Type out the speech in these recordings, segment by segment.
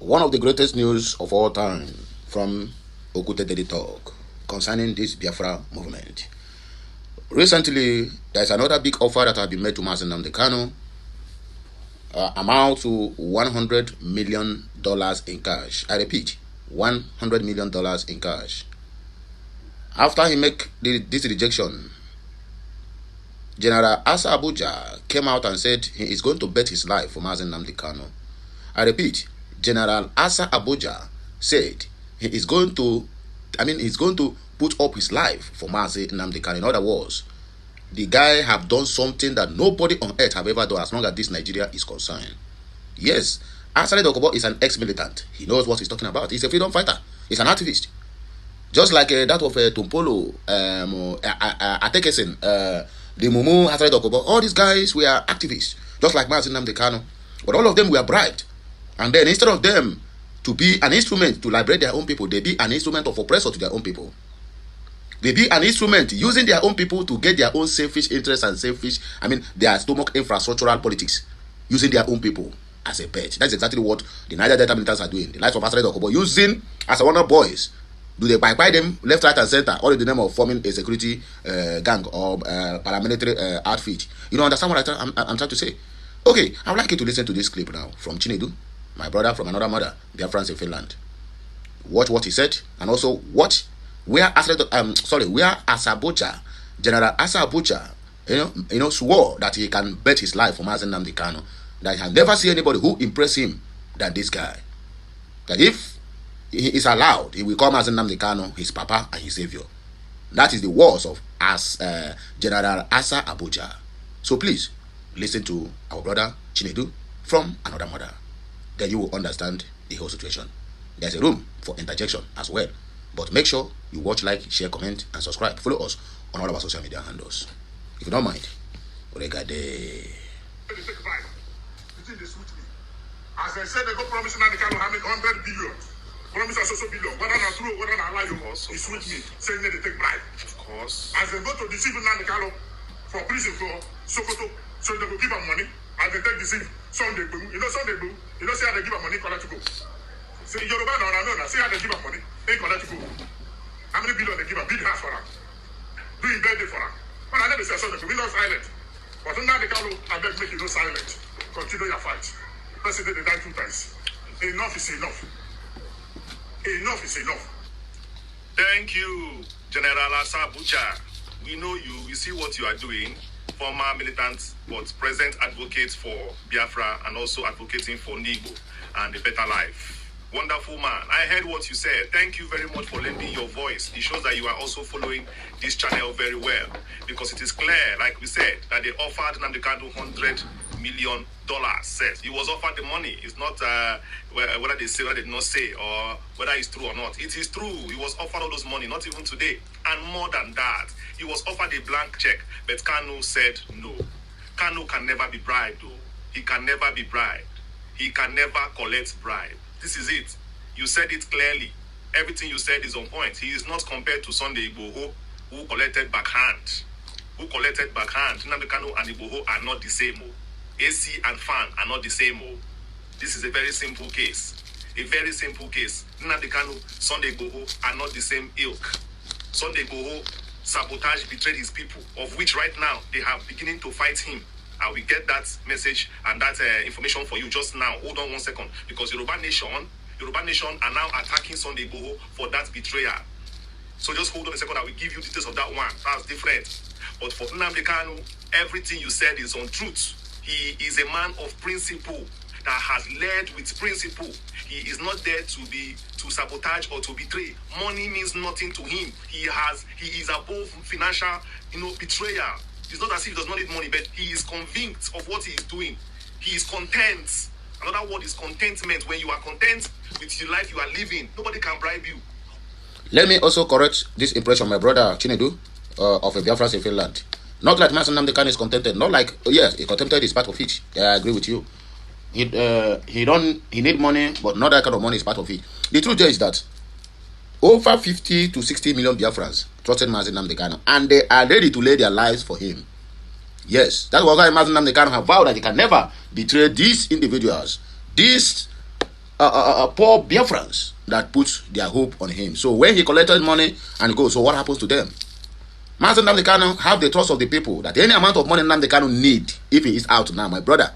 One of the greatest news of all time from Okute Daily Talk concerning this Biafra movement. Recently, there is another big offer that has been made to Mazi Nnamdi Kanu, amount to $100 million in cash. I repeat, $100 million in cash. After he make this rejection, General Asa Abuja came out and said he is going to bet his life for Mazi Nnamdi Kanu. I repeat, General Asa Abuja said he is going to, he's going to put up his life for Mazi Nnamdi Kanu. In other words, the guy have done something that nobody on earth have ever done as long as this Nigeria is concerned. Yes, Asa Abuja is an ex-militant. He knows what he's talking about. He's a freedom fighter. He's an activist. Just like that of Tumpolo, Atekesin, the Mumu, Asa Abuja, all these guys were activists, just like Mazi Nnamdi Kanu. But all of them were bribed. And then instead of them to be an instrument to liberate their own people, they be an instrument of oppressor to their own people. They be an instrument using their own people to get their own selfish interests and their stomach infrastructural politics, using their own people as a bet. That's exactly what the Niger Delta militants are doing. The likes of Asa Abuja using Asawana boys. Do they buy them left, right, and center, all in the name of forming a security gang or paramilitary outfit? You don't understand what I'm trying to say? Okay, I would like you to listen to this clip now from Chinedu, my brother from another mother, Biafrans in Finland. Watch what he said, and also watch where Asabuja, General Asa Abuja, swore that he can bet his life for Mazi Nnamdi Kanu, that he has never seen anybody who impressed him than this guy. That if he is allowed, he will call Mazi Nnamdi Kanu his papa and his savior. That is the words of General Asa Abuja. So please listen to our brother Chinedu from another mother. Then you will understand the whole situation. There's a room for interjection as well. But make sure you watch, like, share, comment, and subscribe. Follow us on all our social media handles. If you don't mind, regade. As I said, they go promise that they can have 100 billion. Promise us also billion. Whether not true, whether not lie, it's with me. Saying that they take bribe. Of course. As they go to deceive Nandekalo for prison for Sokoto, so they will give them money. And they take deceive Sunday boom. Sunday boom. See how they give them money for that to go. So Yoruba no, see how they give them money. They for that to go. How many billion they give a big house for them? Doing birthday for them. When I never say Sunday boom, we not silent. But now they can't I beg make you no silent. Continue your fight. President they die 2 times. Enough is enough. Enough is enough. Thank you, General Asabuja. We know you. We see what you are doing. Former militant, but present advocates for Biafra and also advocating for Igboho and a better life. Wonderful man. I heard what you said. Thank you very much for lending your voice. It shows that you are also following this channel very well, because it is clear, like we said, that they offered Nnamdi Kanu $100 million. He was offered the money. It's not whether they say or they did not say, or whether it's true or not. It is true. He was offered all those money, not even today. And more than that, he was offered a blank check, but Kanu said no. Kanu can never be bribed, though. He can never be bribed. He can never collect bribe. This is it. You said it clearly. Everything you said is on point. He is not compared to Sunday Igboho, who collected backhand. Nnamdi Kanu and Igboho are not the same. AC and fan are not the same. This is a very simple case. A very simple case. Nnamdi Kanu, Sunday Igboho are not the same ilk. Sunday Igboho sabotage, betrayed his people, of which right now they are beginning to fight him. I will get that message and that information for you just now. Hold on 1 second, because Yoruba Nation are now attacking Sunday Igboho for that betrayal. So just hold on a second. I will give you details of that one. That's different. But for Nnamdi Kanu, everything you said is on truth. He is a man of principle that has led with principle. He is not there to sabotage or to betray. Money means nothing to him. He is above financial, betrayal. It's not as if he does not need money, but he is convinced of what he is doing. He is content. Another word is contentment. When you are content with the life you are living, nobody can bribe you. Let me also correct this impression, my brother Chinedu, of a Biafran in Finland. Not like Mazi Nnamdi Kanu is contented. Not like, yes, he contented is part of it. I agree with you. He need money, but not that kind of money is part of it. The truth is that over 50 to 60 million Biafrans trusted Mazi Nnamdi Kanu, and they are ready to lay their lives for him. Yes, that's why Mazi Nnamdi Kanu have vowed that he can never betray these individuals, these poor Biafrans that put their hope on him. So when he collected money and goes, so what happens to them? Mazi Nnamdi Kanu have the trust of the people that any amount of money Nnamdi Kanu need, if he is out now, my brother,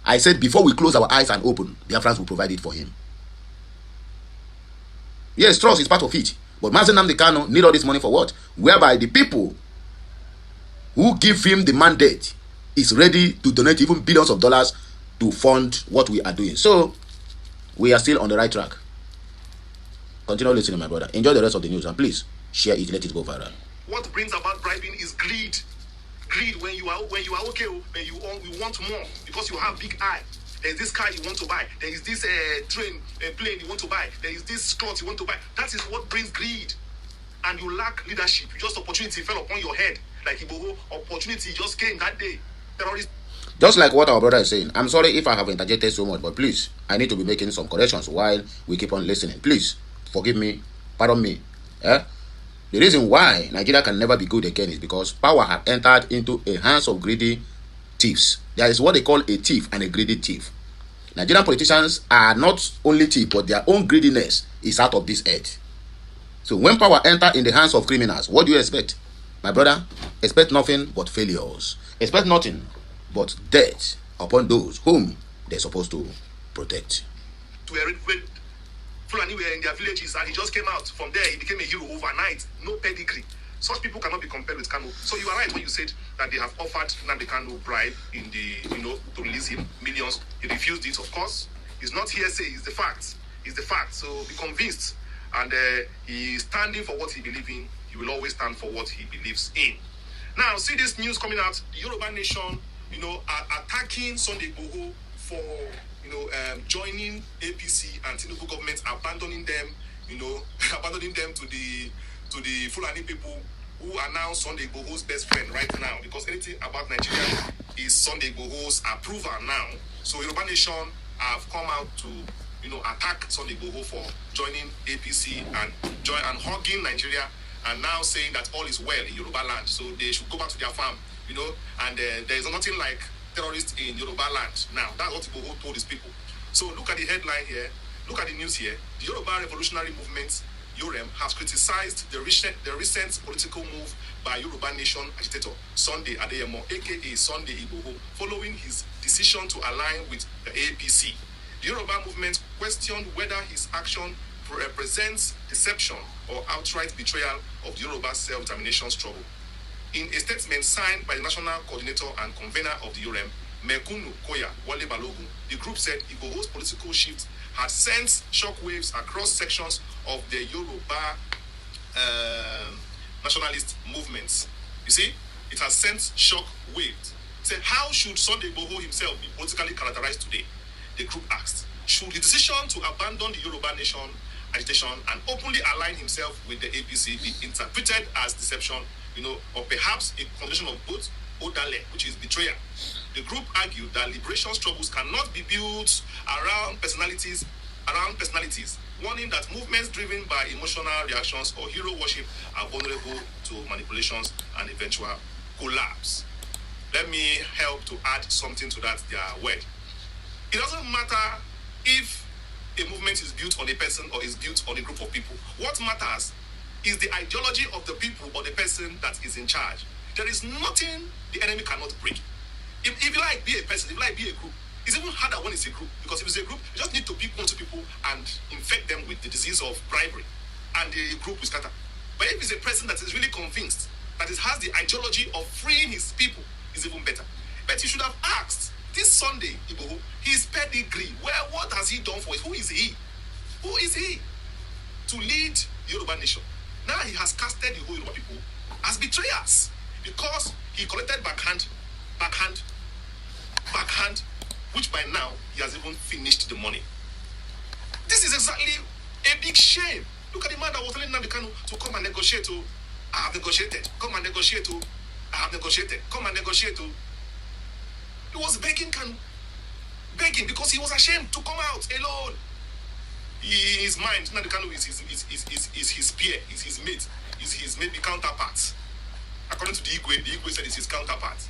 I said before we close our eyes and open, Biafrans will provide it for him. Yes, trust is part of it. But Mazi Nnamdi Kanu need all this money for what? Whereby the people who give him the mandate is ready to donate even billions of dollars to fund what we are doing. So, we are still on the right track. Continue listening, my brother. Enjoy the rest of the news and please share it, let it go viral. What brings about bribing is greed. Greed when you are okay, when you want more because you have big eye. There is this car you want to buy. There is this plane you want to buy. There is this cloth you want to buy. That is what brings greed. And you lack leadership. Just opportunity fell upon your head. Like Igboho, opportunity just came that day. Terrorists. Just like what our brother is saying. I'm sorry if I have interjected so much, but please, I need to be making some corrections while we keep on listening. Please, forgive me, pardon me. The reason why Nigeria can never be good again is because power have entered into a hands of greedy thieves. There is what they call a thief and a greedy thief. Nigerian politicians are not only thieves, but their own greediness is out of this earth. So when power enter in the hands of criminals, what do you expect? My brother, expect nothing but failures. Expect nothing but death upon those whom they're supposed to protect. Fulani were in their villages and he just came out. From there, he became a hero overnight. No pedigree. Such people cannot be compared with Kanu. So you are right when you said that they have offered Nnamdi Kanu bribe in the, to release him, millions. He refused it, of course. It's not hearsay, it's the fact. It's the fact. So be convinced. And he is standing for what he believes in. He will always stand for what he believes in. Now, see this news coming out. The Yoruba nation, are attacking Sunday Igboho for, joining APC and Tinubu government, abandoning them, abandoning them to the Fulani people who are now Sunday Igboho's best friend right now, because anything about Nigeria is Sunday Igboho's approval now. So Yoruba nation have come out to, attack Sunday Igboho for joining APC and hugging Nigeria, and now saying that all is well in Yoruba land. So they should go back to their farm, and there is nothing like terrorists in Yoruba land. Now, that's what Igboho told his people. So look at the headline here. Look at the news here. The Yoruba Revolutionary Movement, Yorem, has criticized the recent political move by Yoruba Nation agitator Sunday Adeyemo, aka Sunday Igboho, following his decision to align with the APC. The Yoruba movement questioned whether his action represents deception or outright betrayal of the Yoruba self-determination struggle. In a statement signed by the national coordinator and convener of the Yorem, Mekunu Koya Wale Balogun, the group said Igboho's political shift had sent shockwaves across sections of the Yoruba nationalist movements. You see, it has sent shockwaves. Said, how should Sunday Igboho himself be politically characterized today? The group asked, should the decision to abandon the Yoruba nation agitation and openly align himself with the APC be interpreted as deception, or perhaps a combination of both Odale, which is betrayal? The group argued that liberation struggles cannot be built around personalities, warning that movements driven by emotional reactions or hero worship are vulnerable to manipulations and eventual collapse. Let me help to add something to that, their word. It doesn't matter if a movement is built on a person or is built on a group of people. What matters is the ideology of the people or the person that is in charge. There is nothing the enemy cannot break. If you like be a person, if you like be a group, it's even harder when it's a group, because if it's a group, you just need to pick one to people and infect them with the disease of bribery, and the group will scatter. But if it's a person that is really convinced, that it has the ideology of freeing his people, it's even better. But you should have asked this Sunday Igboho, his pedigree. Well, what has he done for it? Who is he? Who is he to lead the Yoruba nation? Now he has casted the whole Yoruba people as betrayers because he collected backhand, which by now he has even finished the money. This is exactly a big shame. Look at the man that was telling Nnamdi Kanu to come and negotiate. I have negotiated. Come and negotiate. I have negotiated. Come and negotiate. He was begging Kanu. Begging because he was ashamed to come out alone. In his mind, Nnamdi Kanu is his peer, is his mate, is his maybe counterpart. According to the Igwe said it's his counterpart.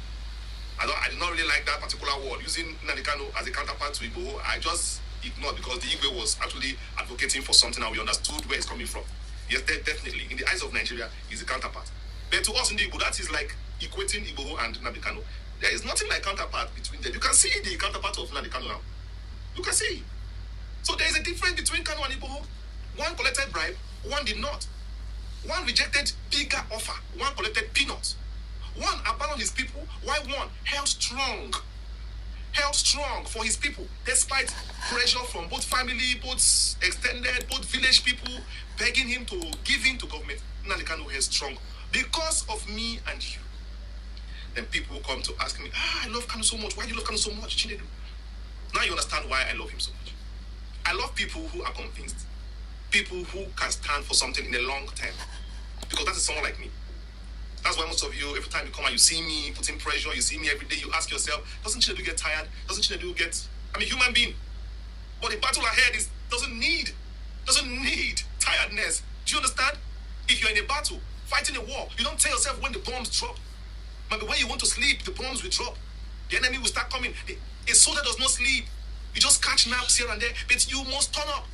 I did not really like that particular word, using Nnamdi Kanu as a counterpart to Igboho. I just ignored because the Igwe was actually advocating for something and we understood where it's coming from. Yes, definitely. In the eyes of Nigeria, is a counterpart. But to us in the Igbo, that is like equating Igboho and Nnamdi Kanu. There is nothing like counterpart between them. You can see the counterpart of Nnamdi Kanu now. You can see. So there is a difference between Kanu and Igboho. One collected bribe, one did not. One rejected bigger offer, one collected peanuts. One abandoned his people, while one held strong for his people, despite pressure from both family, both extended, both village people, begging him to give in to government. Nnamdi Kanu held strong because of me and you. Then people will come to ask me, I love Kanu so much. Why do you love Kanu so much, Chinedu? Now you understand why I love him so much. I love people who are convinced. People who can stand for something in the long term. Because that is someone like me. That's why most of you, every time you come and you see me putting pressure, you see me every day, you ask yourself, doesn't Chinedu get tired? Doesn't Chinedu get... I'm a human being. But the battle ahead doesn't need tiredness. Do you understand? If you're in a battle, fighting a war, you don't tell yourself when the bombs drop. Maybe when you want to sleep, the bombs will drop. The enemy will start coming. A soldier does not sleep. You just catch naps here and there, but you must turn up.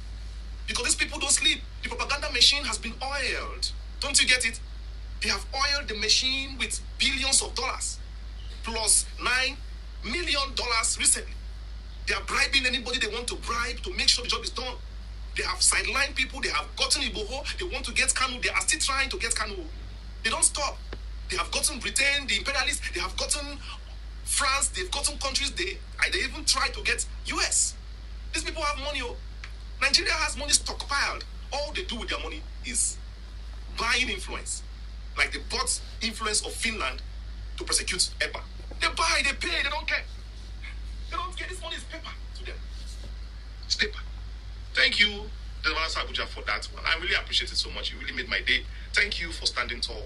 Because these people don't sleep. The propaganda machine has been oiled. Don't you get it? They have oiled the machine with billions of dollars. Plus $9 million recently. They are bribing anybody they want to bribe to make sure the job is done. They have sidelined people. They have gotten Igboho. They want to get Kanu. They are still trying to get Kanu. They don't stop. They have gotten Britain, the imperialists. They have gotten France. They've gotten countries. They even try to get US. These people have money. Nigeria has money stockpiled. All they do with their money is buying influence. Like they bought influence of Finland to prosecute EPA. They buy, they pay, they don't care. They don't care. This money is paper to them. It's paper. Thank you, Asa Abuja, for that one. I really appreciate it so much. You really made my day. Thank you for standing tall.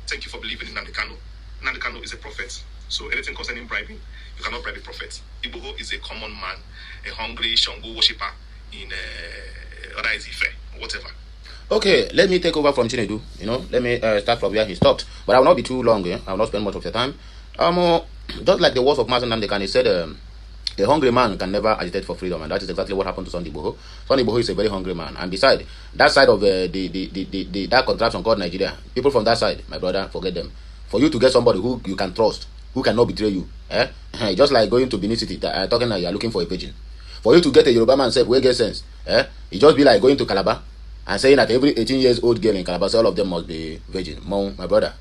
Thank you for believing in Nnamdi Kanu. Nnamdi Kanu is a prophet. So anything concerning bribing, you cannot bribe a prophet. Igboho is a common man, a hungry Shango worshipper in Ife, or whatever. Okay, let me take over from Chinedu. Let me start from where he stopped. But I will not be too long. I will not spend much of your time. Just like the words of Mazi Nnamdi Kanu, he said, a hungry man can never agitate for freedom, and that is exactly what happened to Sunday Igboho. Sunday Igboho is a very hungry man, and beside that side of that contraption called Nigeria, people from that side, my brother, forget them. For you to get somebody who you can trust, who cannot betray you, just like going to Benin City, talking like you are looking for a virgin. For you to get a Yoruba man self, where get sense, it just be like going to Calabar and saying that every 18 years old girl in Calabar, all of them must be virgin. Mom, my brother,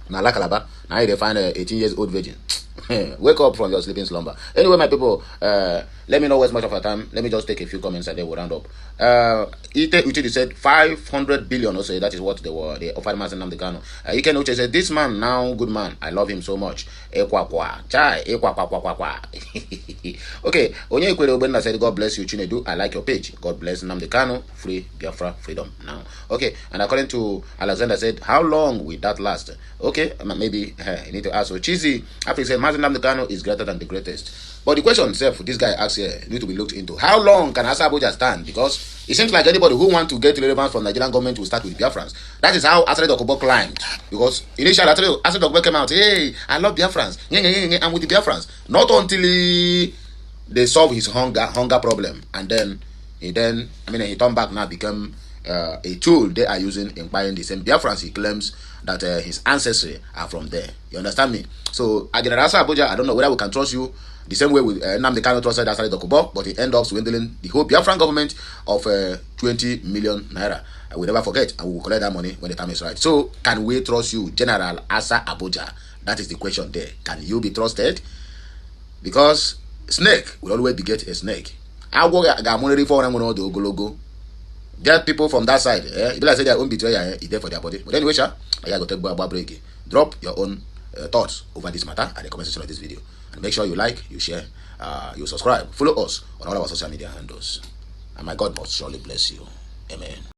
now like Calabar, now you find a 18 years old virgin. Wake up from your sleeping slumber. Anyway, my people, let me not waste much of our time. Let me just take a few comments and then we'll round up. Ite Uche said 500 billion or so. That is what they offered Mazi Nnamdi Kanu. Ike Uche said, this man now, good man. I love him so much. Chai. Okay. Onye Ikwere Obenna said, God bless you, Chinedu. I like your page. God bless Nnamdi Kanu. Free Biafra, freedom now. Okay. And according to Alexander said, how long will that last? Okay. Maybe you need to ask. So Cheesy, after he said, Mazi Nnamdi Kanu is greater than the greatest. But the question itself, this guy asks here, need to be looked into. How long can Asa Abuja stand? Because it seems like anybody who wants to get relevance from Nigerian government will start with Biafrans. That is how Asa Abuja climbed. Because initially, Asa Abuja came out, hey, I love Biafrans. I'm with the Biafrans. Not until they solve his hunger problem. And then he turned back now, become a tool they are using in buying the same Biafrans. He claims that his ancestry are from there. You understand me? So, again, Asa Abuja, I don't know whether we can trust you the same way with Nnamdi Kanu trusted Asa Abuja, but he ended up swindling the whole Biafran government of 20 million naira. I will never forget, and we will collect that money when the time is right. So, can we trust you, General Asa Abuja? That is the question there. Can you be trusted? Because snake will always beget a snake. Get people from that side. If they say their own betrayer is there for their body. But anyway, I got to take a break. Drop your own thoughts over this matter at the comment section of this video. And make sure you like, you share, you subscribe. Follow us on all our social media handles. And my God must surely bless you. Amen.